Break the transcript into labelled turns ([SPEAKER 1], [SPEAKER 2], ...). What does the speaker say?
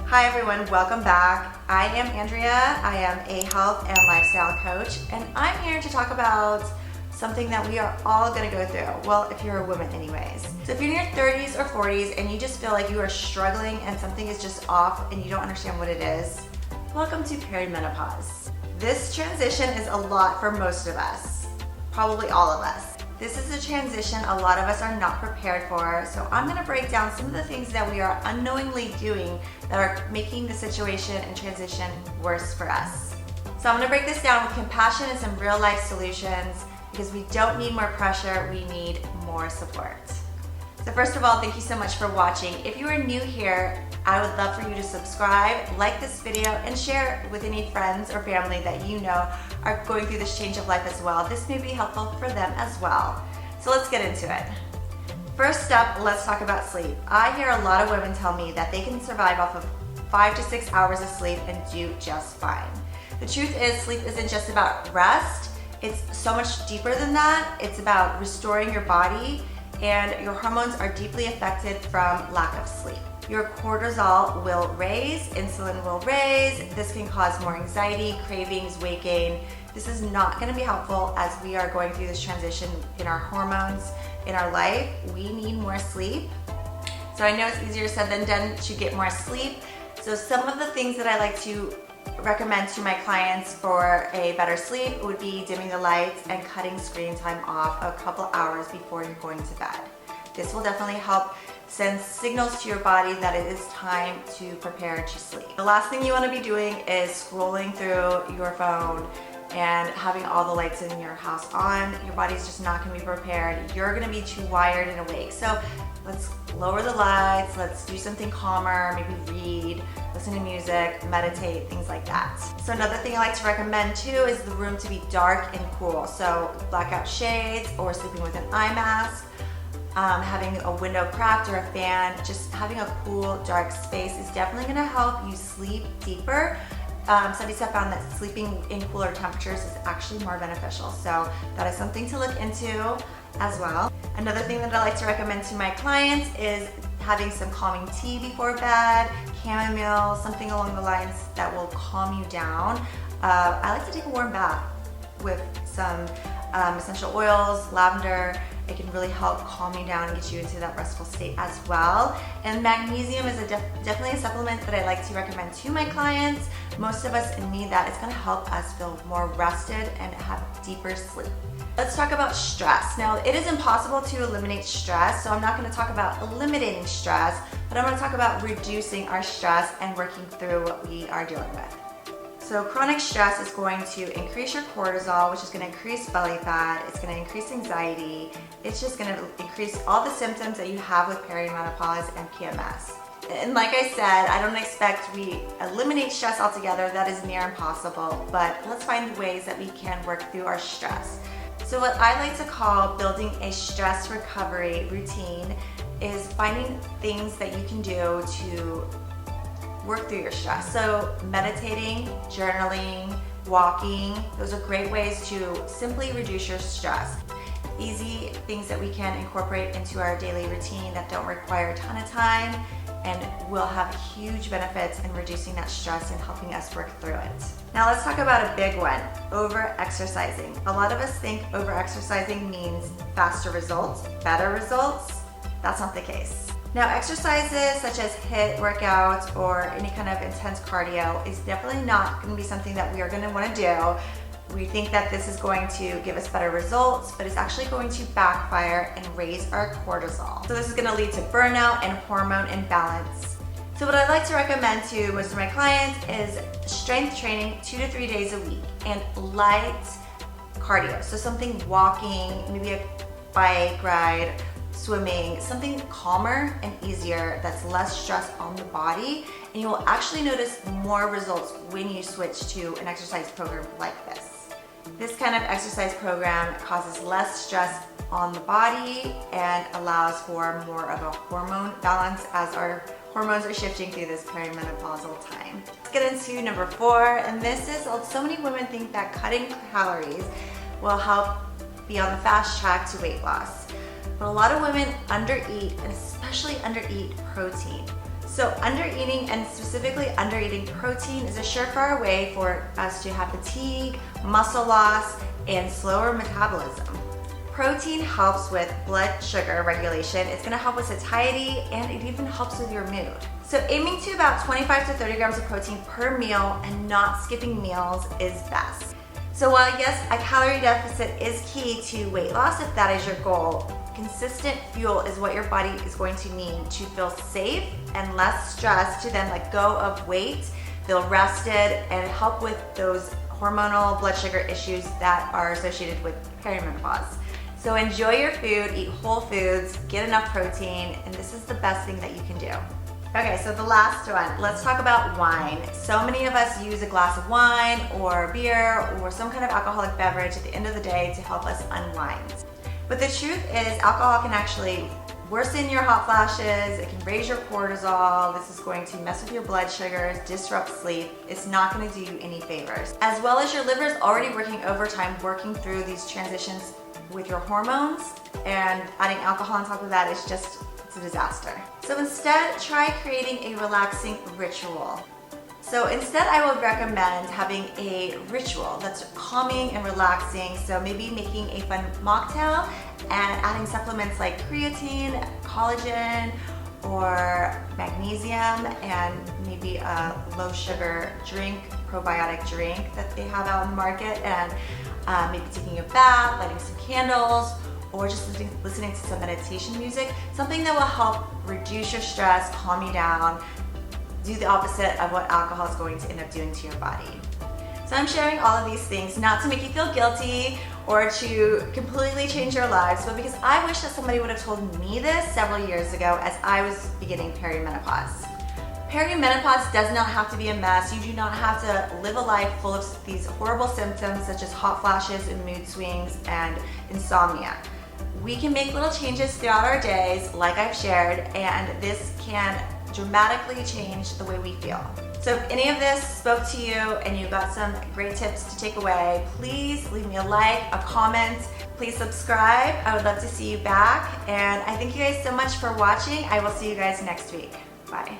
[SPEAKER 1] Hi everyone, welcome back. I am Andrea. I am a health and lifestyle coach, and I'm here to talk about something that we are all gonna go through. Well, if you're a woman anyways. So if you're in your 30s or 40s and you just feel like you are struggling and something is just off and you don't understand what it is, welcome to perimenopause. This transition is a lot for most of us, probably all of us. This is a transition a lot of us are not prepared for, so I'm gonna break down some of the things that we are unknowingly doing that are making the situation and transition worse for us. So I'm gonna break this down with compassion and some real life solutions because we don't need more pressure, we need more support. So first of all, thank you so much for watching. If you are new here, I would love for you to subscribe, like this video, and share it with any friends or family that you know are going through this change of life as well. This may be helpful for them as well. So let's get into it. First up, let's talk about sleep. I hear a lot of women tell me that they can survive off of 5 to 6 hours of sleep and do just fine. The truth is, sleep isn't just about rest. It's so much deeper than that. It's about restoring your body, and your hormones are deeply affected from lack of sleep. Your cortisol will raise, insulin will raise. This can cause more anxiety, cravings, weight gain. This is not going to be helpful as we are going through this transition in our hormones, in our life. We need more sleep. So I know it's easier said than done to get more sleep. So some of the things that I like to recommend to my clients for a better sleep would be dimming the lights and cutting screen time off a couple hours before you're going to bed. This will definitely help send signals to your body that it is time to prepare to sleep. The last thing you want to be doing is scrolling through your phone and having all the lights in your house on. Your body's just not going to be prepared. You're going to be too wired and awake. So let's lower the lights, let's do something calmer, maybe read, listen to music, meditate, things like that. So another thing I like to recommend too is the room to be dark and cool. So blackout shades or sleeping with an eye mask. Having a window cracked or a fan, just having a cool, dark space is definitely going to help you sleep deeper. Studies have found that sleeping in cooler temperatures is actually more beneficial, so that is something to look into as well. Another thing that I like to recommend to my clients is having some calming tea before bed, chamomile, something along the lines that will calm you down. I like to take a warm bath with some essential oils, lavender. It can really help calm you down and get you into that restful state as well. And magnesium is definitely a supplement that I like to recommend to my clients. Most of us need that. It's going to help us feel more rested and have deeper sleep. Let's talk about stress. Now, it is impossible to eliminate stress, so I'm not going to talk about eliminating stress, but I'm going to talk about reducing our stress and working through what we are dealing with. So chronic stress is going to increase your cortisol, which is going to increase belly fat. It's going to increase anxiety. It's just going to increase all the symptoms that you have with perimenopause and PMS. And like I said, I don't expect we eliminate stress altogether. That is near impossible, but let's find ways that we can work through our stress. So what I like to call building a stress recovery routine is finding things that you can do to work through your stress. So meditating, journaling, walking, those are great ways to simply reduce your stress. Easy things that we can incorporate into our daily routine that don't require a ton of time and will have huge benefits in reducing that stress and helping us work through it. Now let's talk about a big one, over-exercising. A lot of us think over-exercising means faster results, better results. That's not the case. Now, exercises such as HIIT workouts or any kind of intense cardio is definitely not going to be something that we are going to want to do. We think that this is going to give us better results, but it's actually going to backfire and raise our cortisol. So this is going to lead to burnout and hormone imbalance. So what I like to recommend to most of my clients is strength training 2 to 3 days a week and light cardio. So something walking, maybe a bike ride, swimming, something calmer and easier that's less stress on the body, and you will actually notice more results when you switch to an exercise program like this. This kind of exercise program causes less stress on the body and allows for more of a hormone balance as our hormones are shifting through this perimenopausal time. Let's get into number 4, and this is, so many women think that cutting calories will help be on the fast track to weight loss. But a lot of women undereat, and especially undereat protein. So under-eating, and specifically under-eating protein, is a surefire way for us to have fatigue, muscle loss, and slower metabolism. Protein helps with blood sugar regulation. It's gonna help with satiety, and it even helps with your mood. So aiming to about 25 to 30 grams of protein per meal and not skipping meals is best. So while yes, a calorie deficit is key to weight loss if that is your goal, consistent fuel is what your body is going to need to feel safe and less stressed to then let go of weight, feel rested, and help with those hormonal blood sugar issues that are associated with perimenopause. So enjoy your food, eat whole foods, get enough protein, and this is the best thing that you can do. Okay, so the last one, let's talk about wine. So many of us use a glass of wine or beer or some kind of alcoholic beverage at the end of the day to help us unwind. But the truth is, alcohol can actually worsen your hot flashes, it can raise your cortisol, this is going to mess with your blood sugars, disrupt sleep, it's not going to do you any favors. As well as your liver is already working overtime, working through these transitions with your hormones, and adding alcohol on top of that is just, it's a disaster. So instead, try creating a relaxing ritual. So instead, I would recommend having a ritual that's calming and relaxing. So maybe making a fun mocktail and adding supplements like creatine, collagen, or magnesium, and maybe a low sugar drink, probiotic drink that they have out in the market, and maybe taking a bath, lighting some candles, or just listening to some meditation music, something that will help reduce your stress, calm you down, do the opposite of what alcohol is going to end up doing to your body. So I'm sharing all of these things not to make you feel guilty or to completely change your lives, but because I wish that somebody would have told me this several years ago as I was beginning perimenopause. Perimenopause does not have to be a mess. You do not have to live a life full of these horrible symptoms such as hot flashes and mood swings and insomnia. We can make little changes throughout our days, like I've shared, and this can dramatically change the way we feel. So if any of this spoke to you and you got some great tips to take away, please leave me a like, a comment, please subscribe. I would love to see you back, and I thank you guys so much for watching. I will see you guys next week. Bye.